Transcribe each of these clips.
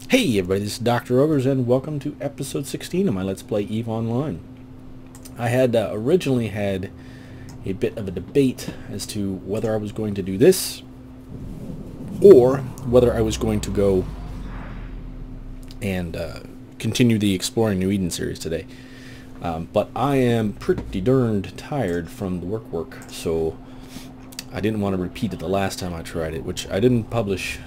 Hey everybody, this is Dr. Ogres and welcome to episode 16 of my Let's Play EVE Online. I had originally had a bit of a debate as to whether I was going to do this or whether I was going to go and continue the Exploring New Eden series today. But I am pretty darned tired from the work, so I didn't want to repeat it the last time I tried it, which I didn't publish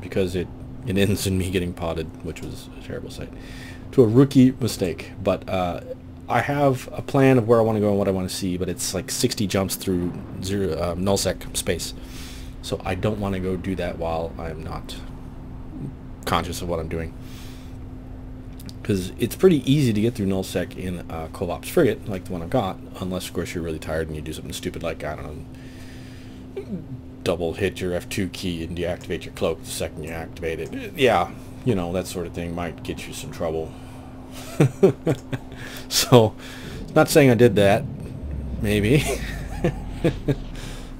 because it ends in me getting potted, which was a terrible sight. To a rookie mistake. But I have a plan of where I want to go and what I want to see, but it's like 60 jumps through nullsec space. So I don't want to go do that while I'm not conscious of what I'm doing. Because it's pretty easy to get through nullsec in a Colops frigate, like the one I've got, unless of course you're really tired and you do something stupid like, I don't know, double hit your F2 key and deactivate your cloak the second you activate it. Yeah, you know, that sort of thing might get you some trouble. So, not saying I did that. Maybe.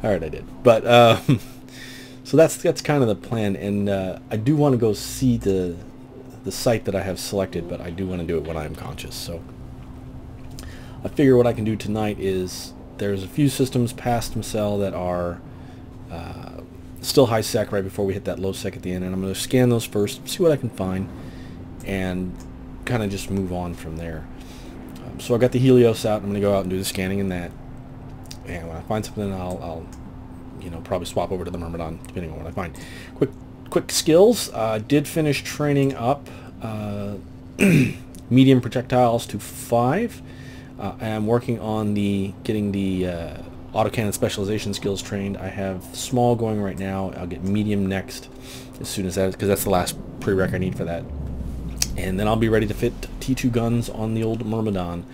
Alright, I did. But, so that's kind of the plan, and I do want to go see the site that I have selected, but I do want to do it when I'm conscious. So, I figure what I can do tonight is, there's a few systems past Mcell that are still high sec right before we hit that low sec at the end, and I'm going to scan those first, see what I can find, and kind of just move on from there. So I got the Helios out. I'm going to go out and do the scanning in that, and when I find something, I'll you know, probably swap over to the Myrmidon depending on what I find. Quick skills. Did finish training up medium projectiles to 5. I am working on getting the autocannon specialization skills trained. I have small going right now. I'll get medium next as soon as that, because that's the last prereq I need for that. And then I'll be ready to fit T2 guns on the old Myrmidon,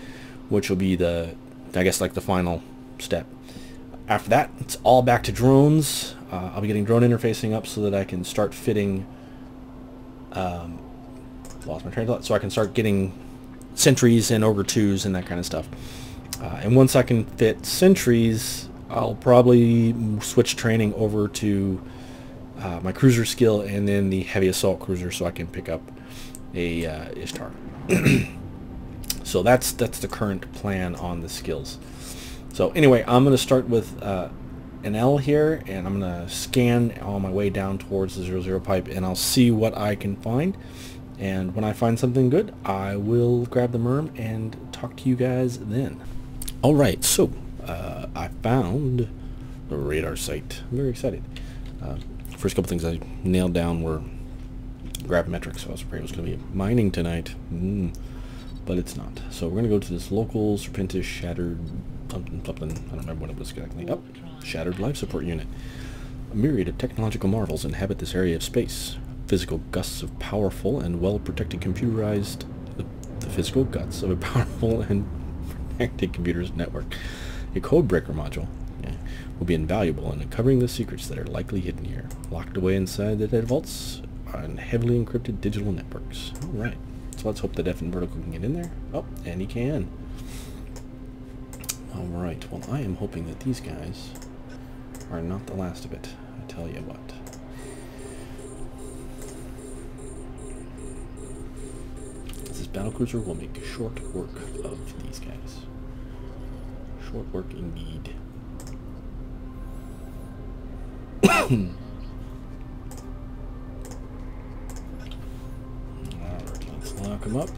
which will be the, I guess, like the final step. After that, it's all back to drones. I'll be getting drone interfacing up so that I can start fitting, lost my train of thought, so I can start getting sentries and Ogre 2s and that kind of stuff. And once I can fit sentries, I'll probably switch training over to my cruiser skill and then the heavy assault cruiser, so I can pick up a Ishtar. So that's the current plan on the skills. So anyway, I'm going to start with an L here, and I'm going to scan on my way down towards the 00 pipe, and I'll see what I can find. And when I find something good, I will grab the Myrm and talk to you guys then. Alright, so I found a radar site. I'm very excited. First couple things I nailed down were gravimetrics, so I was afraid it was going to be mining tonight. But it's not. So we're going to go to this local Serpentis shattered something. I don't remember what it was exactly. Oh, shattered life support unit. A myriad of technological marvels inhabit this area of space. Physical gusts of powerful and well-protected computerized... The physical guts of a powerful and protected computer's network. A codebreaker module will be invaluable in uncovering the secrets that are likely hidden here, locked away inside the data vaults on heavily encrypted digital networks. Alright, so let's hope the Deaf and Vertical can get in there. Oh, and he can. Alright, well I am hoping that these guys are not the last of it. I tell you what. This battlecruiser will make short work of these guys. Short work indeed. Alright, let's lock them up.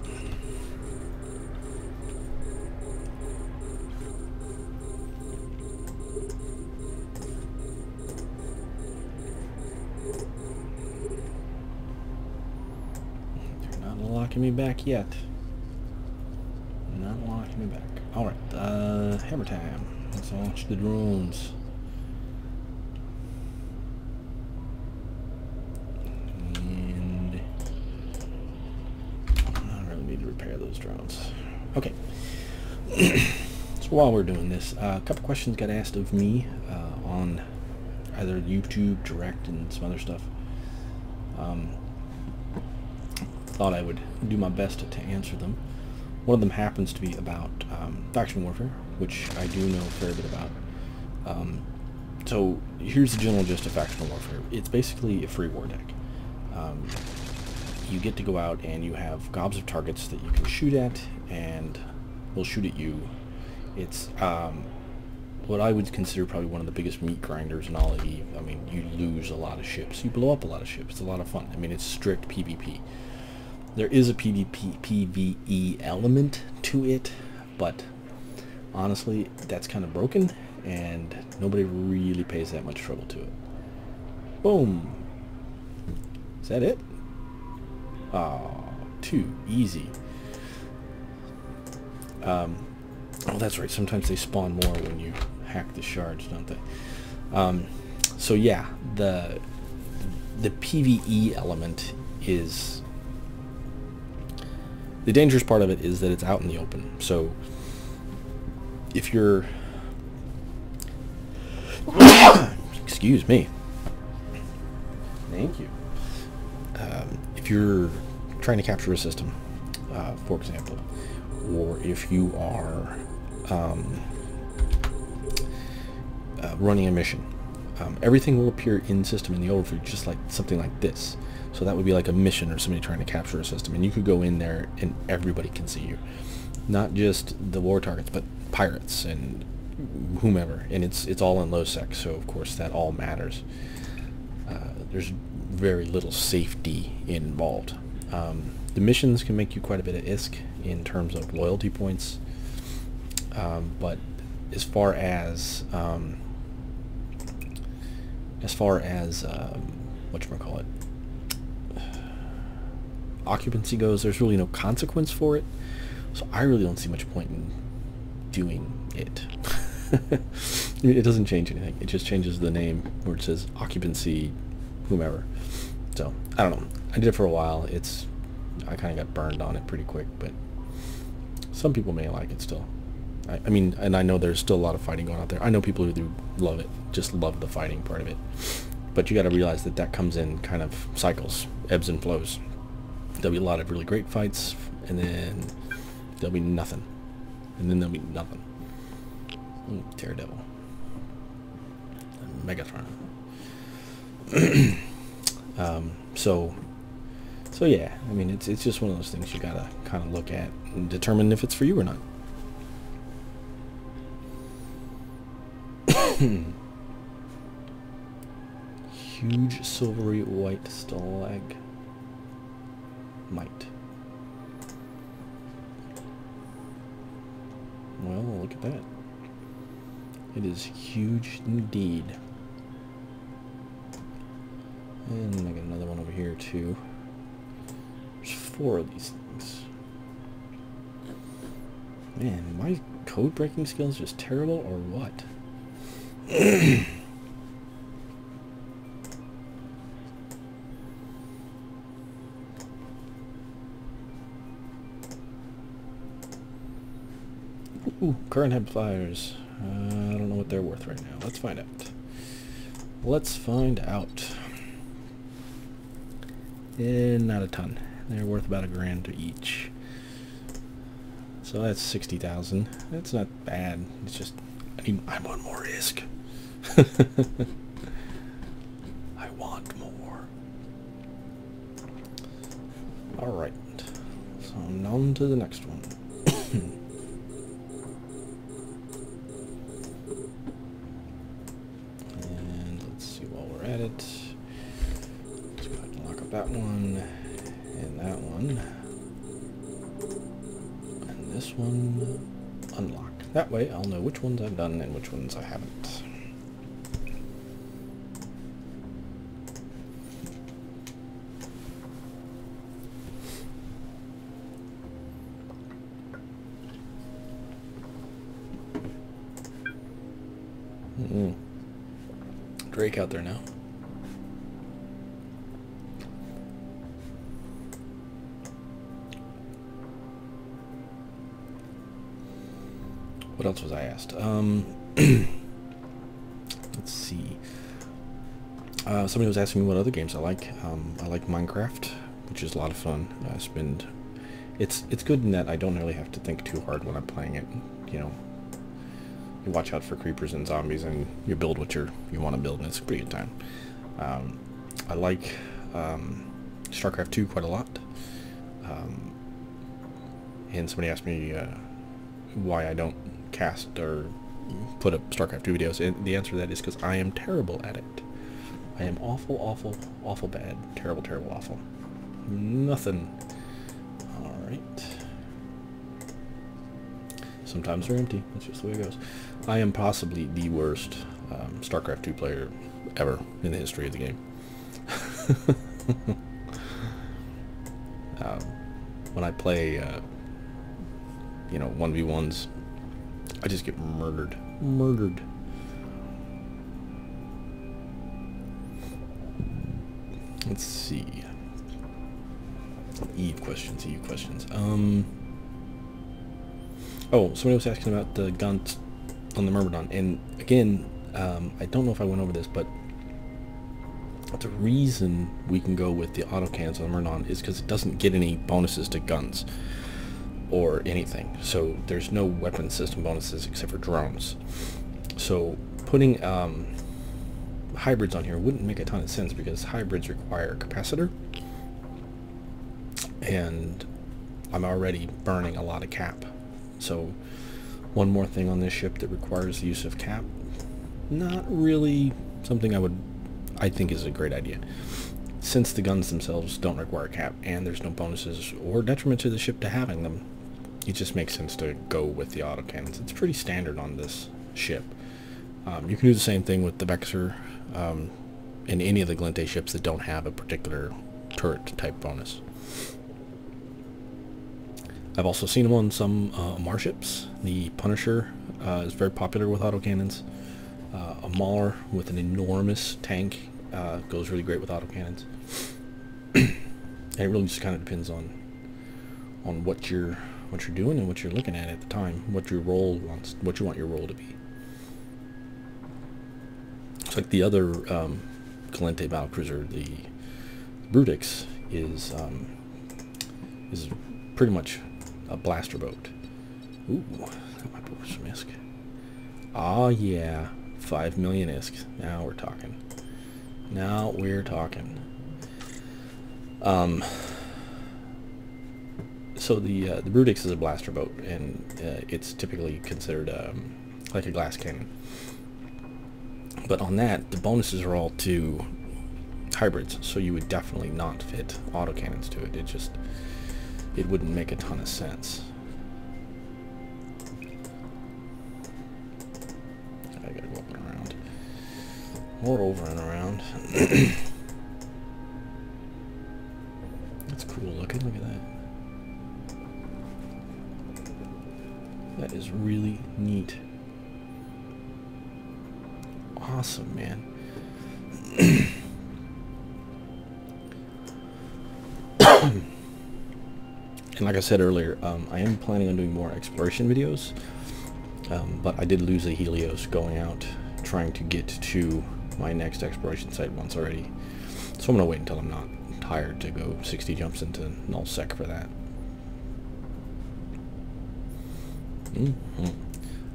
They're not locking me back yet. Not locking me back. Alright, hammer time. Let's launch the drones. And I really need to repair those drones. Okay. So while we're doing this, a couple questions got asked of me on either YouTube, Direct, and some other stuff. Thought I would do my best to answer them. One of them happens to be about faction warfare, which I do know a fair bit about. So here's the general gist of factional warfare. It's basically a free war deck. you get to go out and you have gobs of targets that you can shoot at, and will shoot at you. It's what I would consider probably one of the biggest meat grinders in all of EVE. I mean, you lose a lot of ships. You blow up a lot of ships. It's a lot of fun. I mean, it's strict PvP. There is a PvE element to it, but honestly, that's kind of broken, and nobody really pays that much trouble to it. Boom. Is that it? Oh, too easy. Oh, that's right. Sometimes they spawn more when you hack the shards, don't they? So yeah, the PvE element is... The dangerous part of it is that it's out in the open. So if you're... Excuse me. Thank you. If you're trying to capture a system, for example, or if you are running a mission, everything will appear in system in the overview, just like something like this. So that would be like a mission or somebody trying to capture a system, and you could go in there and everybody can see you, not just the war targets, but pirates and whomever. And it's all in low sec, so of course that all matters. There's very little safety involved. The missions can make you quite a bit of ISK in terms of loyalty points, but as far as whatchamacallit, occupancy goes, there's really no consequence for it, so I really don't see much point in doing it. It doesn't change anything. It just changes the name where it says occupancy whomever. So I don't know, I did it for a while. I kind of got burned on it pretty quick, but some people may like it still. I mean, and I know there's still a lot of fighting going out there. I know people who do love it, just love the fighting part of it. But you got to realize that that comes in kind of cycles, ebbs and flows. There'll be a lot of really great fights, and then there'll be nothing, and then there'll be nothing. Daredevil, and Megatron. So yeah, I mean, it's just one of those things you gotta kind of look at and determine if it's for you or not. Huge silvery white stalagmite. Well, look at that. It is huge indeed. And I got another one over here too. There's 4 of these things. Man, my code breaking skills just terrible or what? Ooh, current head flyers. I don't know what they're worth right now. Let's find out. Let's find out. Not a ton. They're worth about $1,000 each. So that's 60,000. That's not bad. It's just I want more ISK. I want more. All right. So on to the next one. And let's see while we're at it. Let's go ahead and lock up that one and that one. And this one unlock. That way I'll know which ones I've done and which ones I haven't. Drake out there now. What else was I asked? Let's see. Somebody was asking me what other games I like. I like Minecraft, which is a lot of fun. It's good in that I don't really have to think too hard when I'm playing it. You know, you watch out for creepers and zombies, and you build what you want to build, and it's a pretty good time. I like StarCraft 2 quite a lot. And somebody asked me why I don't cast or put up StarCraft 2 videos, and the answer to that is because I am terrible at it. I am awful, awful, awful bad. Terrible, terrible, awful. Nothing. Alright. Sometimes they're empty. That's just the way it goes. I am possibly the worst StarCraft 2 player ever in the history of the game. When I play, you know, 1v1s, I just get murdered. Murdered. Let's see. Eve questions, Eve questions. Oh, somebody was asking about the guns on the Myrmidon, and again, I don't know if I went over this, but the reason we can go with the autocannons on the Myrmidon is because it doesn't get any bonuses to guns or anything. So there's no weapon system bonuses except for drones. So putting hybrids on here wouldn't make a ton of sense because hybrids require a capacitor, and I'm already burning a lot of cap. So one more thing on this ship that requires the use of cap, not really something I think is a great idea. Since the guns themselves don't require cap and there's no bonuses or detriment to the ship to having them, it just makes sense to go with the autocannons. It's pretty standard on this ship. You can do the same thing with the Vexor and any of the Glinte ships that don't have a particular turret type bonus. I've also seen them on some Mar ships. The Punisher is very popular with autocannons. A Mauler with an enormous tank goes really great with autocannons. And it really just kind of depends on what you're doing and what you're looking at the time, what your role wants, what you want your role to be. It's like the other Glinte battlecruiser, the Brutix, is pretty much a blaster boat. Ooh, that might be some ISK. Ah, yeah, 5 million ISK. Now we're talking. Now we're talking. So the Brutix is a blaster boat, and it's typically considered like a glass cannon. But on that, the bonuses are all to hybrids, so you would definitely not fit autocannons to it. It wouldn't make a ton of sense. I gotta go up and around. Or over and around. That's cool looking, look at that. That is really neat. Awesome, man. And like I said earlier, I am planning on doing more exploration videos, but I did lose a Helios going out trying to get to my next exploration site once already, so I'm going to wait until I'm not tired to go 60 jumps into nullsec for that.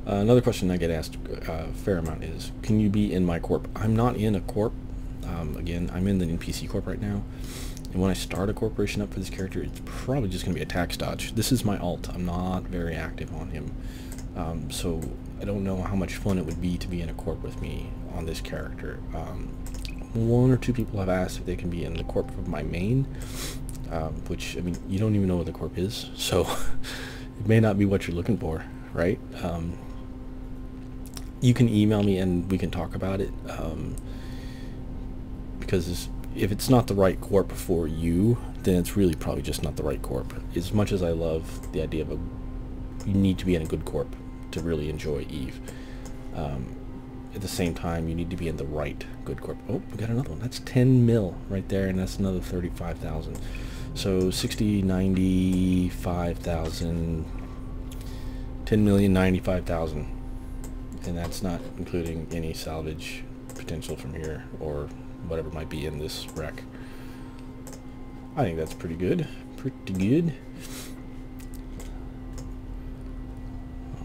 Another question I get asked a fair amount is, can you be in my corp? I'm not in a corp. Again, I'm in the NPC corp right now. And when I start a corporation up for this character, it's probably just going to be a tax dodge. This is my alt. I'm not very active on him. So I don't know how much fun it would be to be in a corp with me on this character. One or two people have asked if they can be in the corp of my main, which, I mean, you don't even know what the corp is, so it may not be what you're looking for, right? You can email me and we can talk about it, because if it's not the right corp for you, then it's really probably just not the right corp. As much as I love the idea of you need to be in a good corp to really enjoy Eve, at the same time you need to be in the right good corp. Oh, we got another one. That's 10 mil right there, and that's another 35,000. So 60, 95,000, 10,095,000, and that's not including any salvage potential from here or whatever might be in this wreck. I think that's pretty good. Pretty good.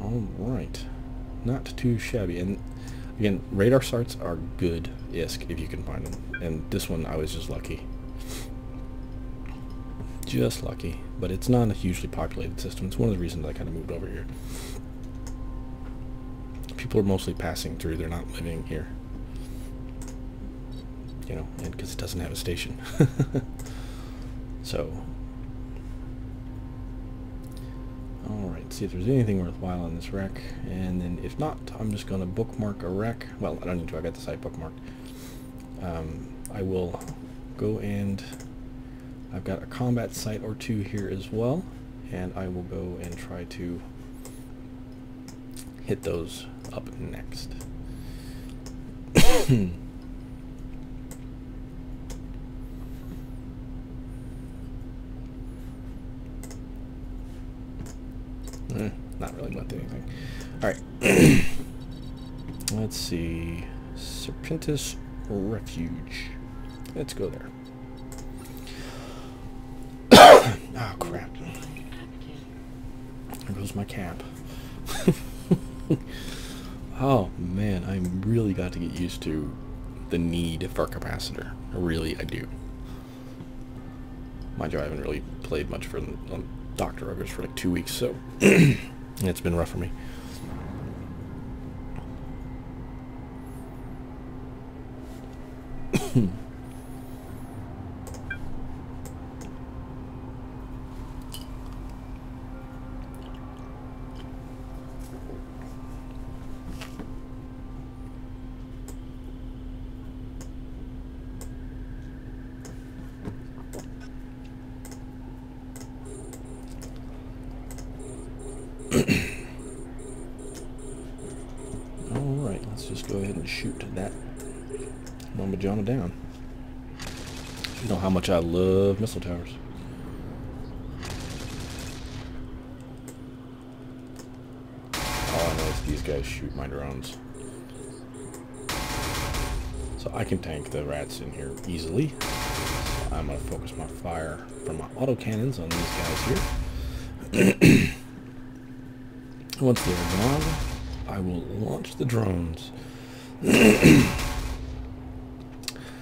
Alright. Not too shabby. And again, radar sarts are good ISK if you can find them. And this one I was just lucky. Just lucky. But it's not a hugely populated system. It's one of the reasons I kind of moved over here. People are mostly passing through. They're not living here. You know, and because it doesn't have a station. So, alright, see if there's anything worthwhile on this wreck, and then if not, I'm just going to bookmark a wreck. Well, I don't need to, I got the site bookmarked. I will go and I've got a combat site or two here as well, and I will go and try to hit those up next. Not really much anything. Alright. Let's see. Serpentis Refuge. Let's go there. Oh, crap. There goes my cap. Oh, man. I really got to get used to the need for a capacitor. Really, I do. Mind you, I haven't really played much for Dr. Ogres for like 2 weeks, so it's been rough for me. Alright, let's just go ahead and shoot that Mama Jama down. You know how much I love missile towers. All I know is these guys shoot my drones. So I can tank the rats in here easily. So I'm going to focus my fire from my autocannons on these guys here. Once they're gone, I will launch the drones.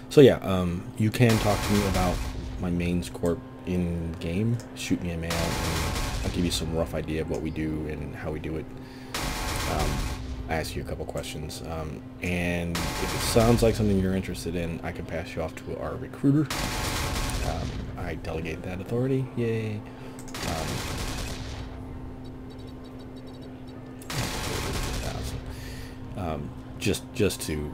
So yeah, you can talk to me about my mains corp in game. Shoot me a mail, and I'll give you some rough idea of what we do and how we do it. I ask you a couple questions, and if it sounds like something you're interested in, I can pass you off to our recruiter. I delegate that authority. Yay. Just to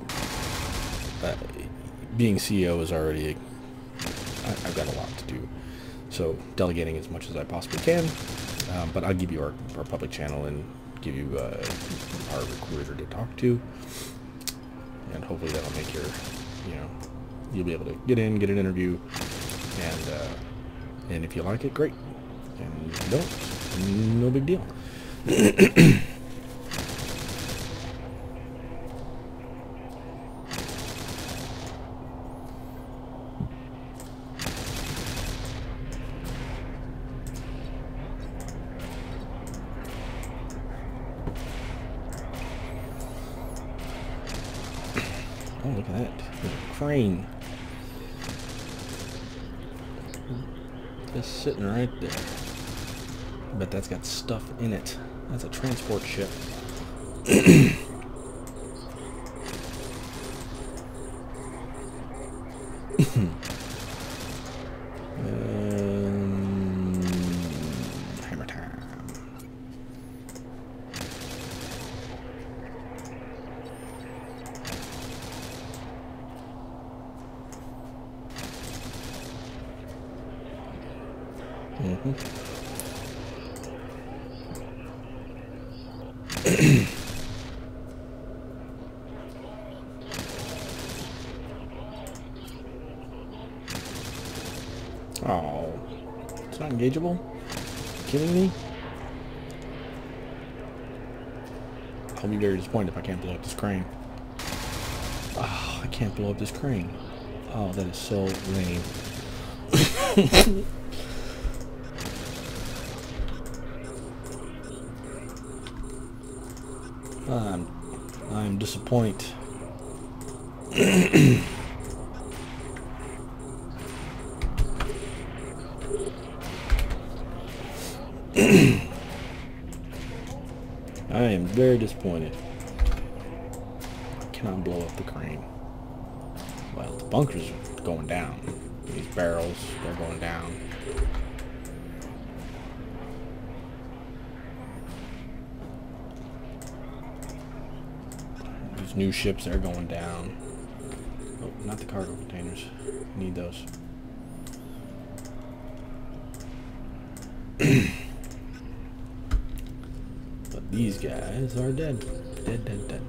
being CEO is already I've got a lot to do, so delegating as much as I possibly can, but I'll give you our public channel and give you our recruiter to talk to, and hopefully that'll make your, you know, you'll be able to get in, get an interview, and if you like it, great, and if you don't, no big deal. Oh, look at that. There's a crane. Just sitting right there. I bet that's got stuff in it. That's a transport ship. Hammer time. Oh, it's not engageable? Are you kidding me? I'll be very disappointed if I can't blow up this crane. Oh, I can't blow up this crane. Oh, that is so lame. I'm disappointed. I am very disappointed. I cannot blow up the crane. Well, the bunkers are going down. These barrels, they're going down. These new ships, they're going down. Oh, not the cargo containers. Need those. But these guys are dead. Dead, dead, dead.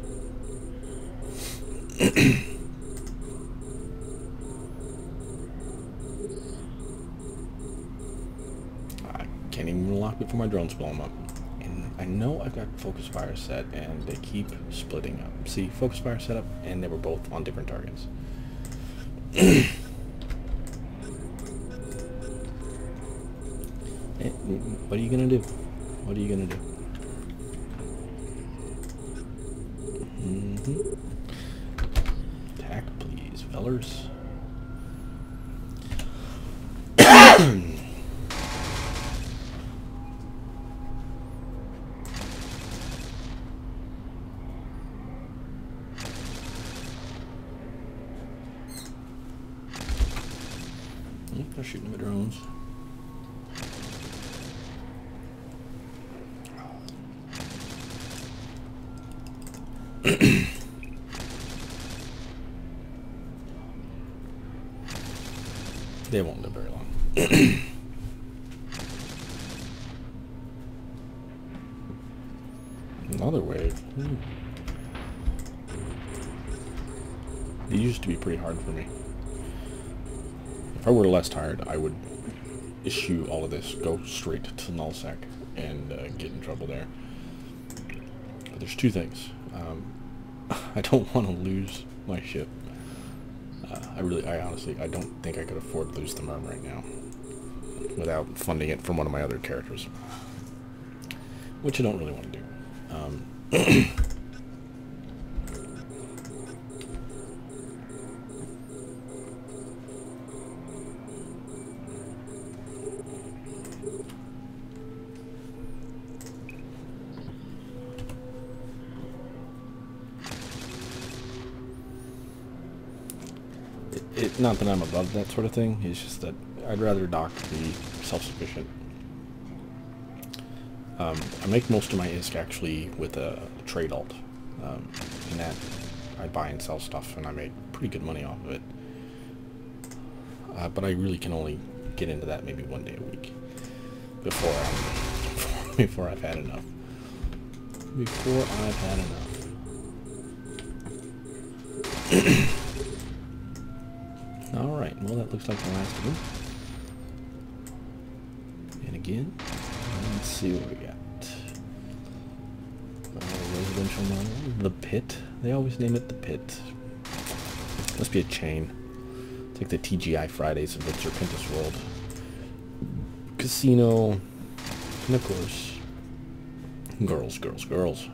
I can't even unlock before my drones blow them up. And I know I've got focus fire set, and they keep splitting up. See, focus fire set up, and they were both on different targets. What are you gonna do? What are you gonna do? Attack, please, fellers. They're shooting the drones. They won't live very long. Another wave. These used to be pretty hard for me. If I were less tired, I would issue all of this, go straight to nullsec, and get in trouble there. But there's two things. I don't want to lose my ship. I honestly, I don't think I could afford to lose the Merm right now without funding it from one of my other characters, which I don't really want to do. Not that I'm above that sort of thing, it's just that I'd rather dock be self-sufficient. I make most of my ISK actually with a trade alt, and that I buy and sell stuff, and I make pretty good money off of it. But I really can only get into that maybe one day a week before I've had enough. Before I've had enough. Alright, well that looks like the last of them. And again, let's see what we got. Residential model, the Pit. They always name it the Pit. Must be a chain. It's like the TGI Fridays of the Serpentis world. Casino, and of course, girls, girls, girls.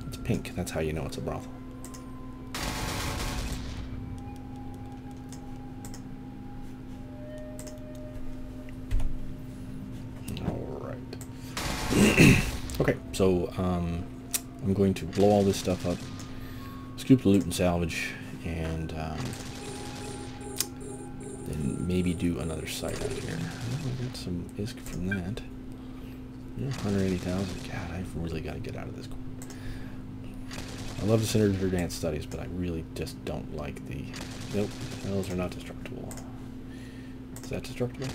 It's pink, that's how you know it's a brothel. Okay, so I'm going to blow all this stuff up, scoop the loot and salvage, and then maybe do another site out here. Oh, I got some ISK from that. Yeah, 180,000. God, I've really got to get out of this. I love the Center for Advanced Studies, but I really just don't like the... Nope, those are not destructible. Is that destructible?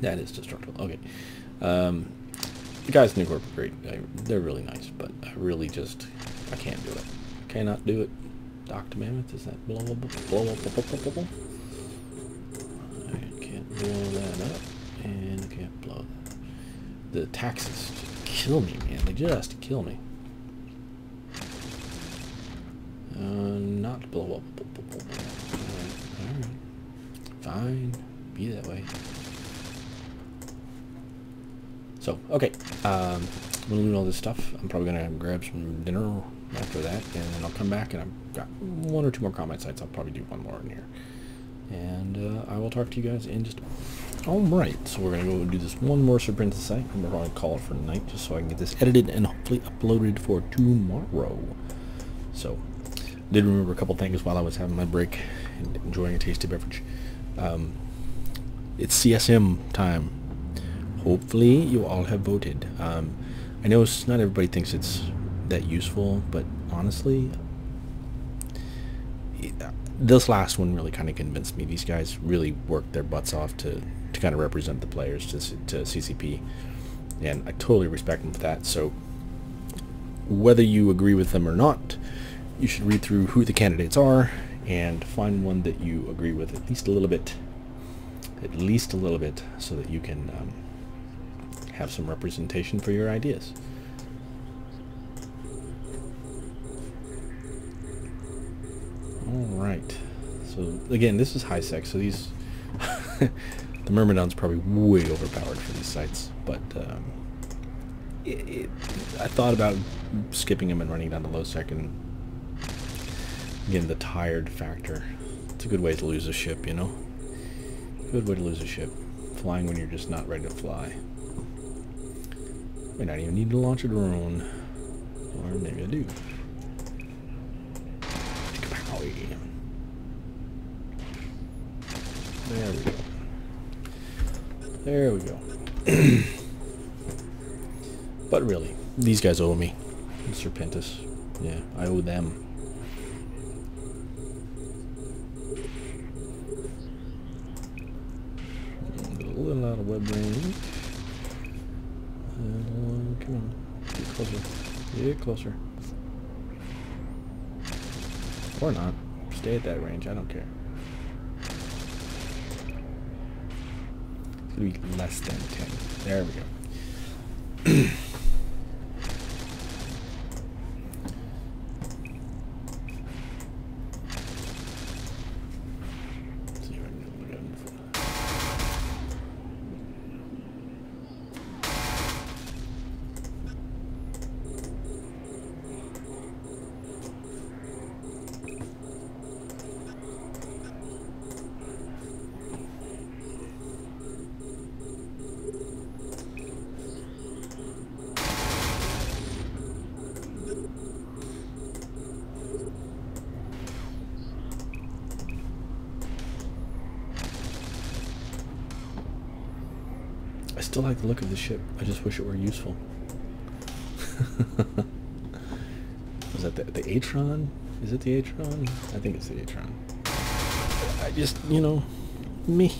That is destructible. Okay. The guys in New Corp are great. They're really nice, but I really just... I can't do it. Cannot do it. Dr. Mammoth, is that blow up? I can't blow that up. And I can't blow that. The taxes just kill me, man. They just kill me. Not blow up. Alright. Fine. Be that way. So, okay, I'm gonna loot all this stuff. I'm probably gonna grab some dinner after that, and then I'll come back, and I've got one or two more combat sites. I'll probably do one more in here, And I will talk to you guys in just... Alright, so we're going to go do this one more Serpentine site, and we're going to call it for tonight, just so I can get this edited and hopefully uploaded for tomorrow. So, did remember a couple things while I was having my break and enjoying a tasty beverage. It's CSM time. Hopefully you all have voted. I know not everybody thinks it's that useful, but honestly, this last one really kind of convinced me. These guys really worked their butts off to kind of represent the players to CCP, and I totally respect them for that. So whether you agree with them or not, you should read through who the candidates are and find one that you agree with at least a little bit, so that you can have some representation for your ideas. Alright, so again, this is high sec, so these the Myrmidon's probably way overpowered for these sites, but I thought about skipping him and running down to low sec, and again, the tired factor. It's a good way to lose a ship, you know? Good way to lose a ship. Flying when you're just not ready to fly. May not even need to launch a drone. Or maybe I do. There we go. There we go. But really, these guys owe me. Serpentis. Yeah, I owe them. A little out of web range. Come on. Get closer. Get closer. Or not. Stay at that range. I don't care. It's going to be less than 10. There we go. I still like the look of the ship. I just wish it were useful. Was that the Atron? Is it the Atron? I think it's the Atron. I just, you know, me.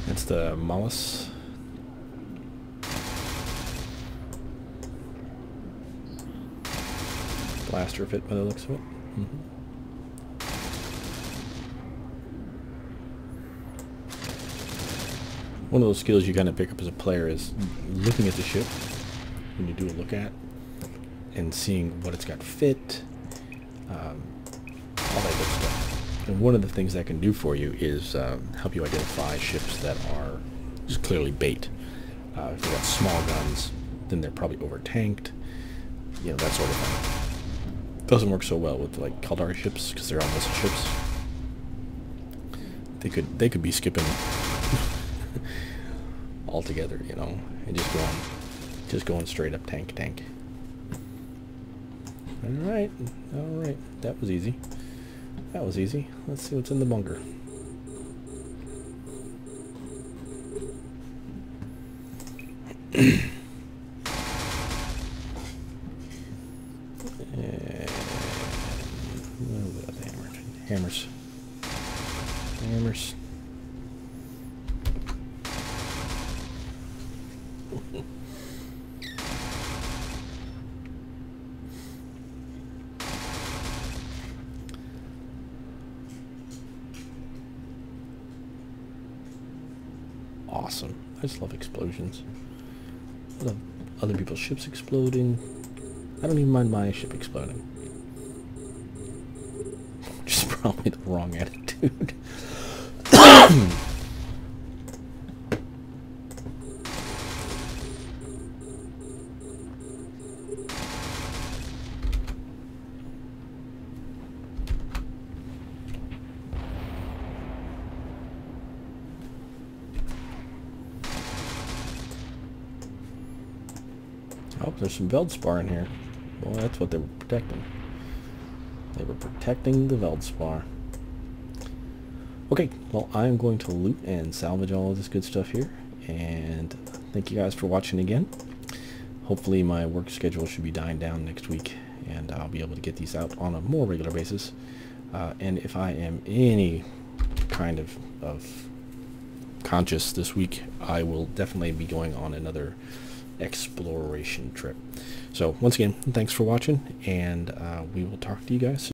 That's the Mollusk. Blaster fit by the looks of it. One of those skills you kind of pick up as a player is looking at the ship when you do a look at and seeing what it's got fit, all that good stuff. And one of the things that can do for you is help you identify ships that are just clearly bait. If they've got small guns, then they're probably over tanked, you know, that sort of thing. Doesn't work so well with like Kaldari ships because they're all missile ships. They could be skipping altogether, you know, and just going straight up tank. All right, that was easy. That was easy. Let's see what's in the bunker. Hammers. Awesome. I just love explosions. I love other people's ships exploding. I don't even mind my ship exploding. Just probably the wrong attitude. Oh, there's some Veldspar in here. Well, that's what they were protecting. They were protecting the Veldspar. Okay, well, I'm going to loot and salvage all of this good stuff here. And thank you guys for watching again. Hopefully my work schedule should be dying down next week, and I'll be able to get these out on a more regular basis. And if I am any kind of conscious this week, I will definitely be going on another exploration trip. So once again, thanks for watching, and we will talk to you guys soon.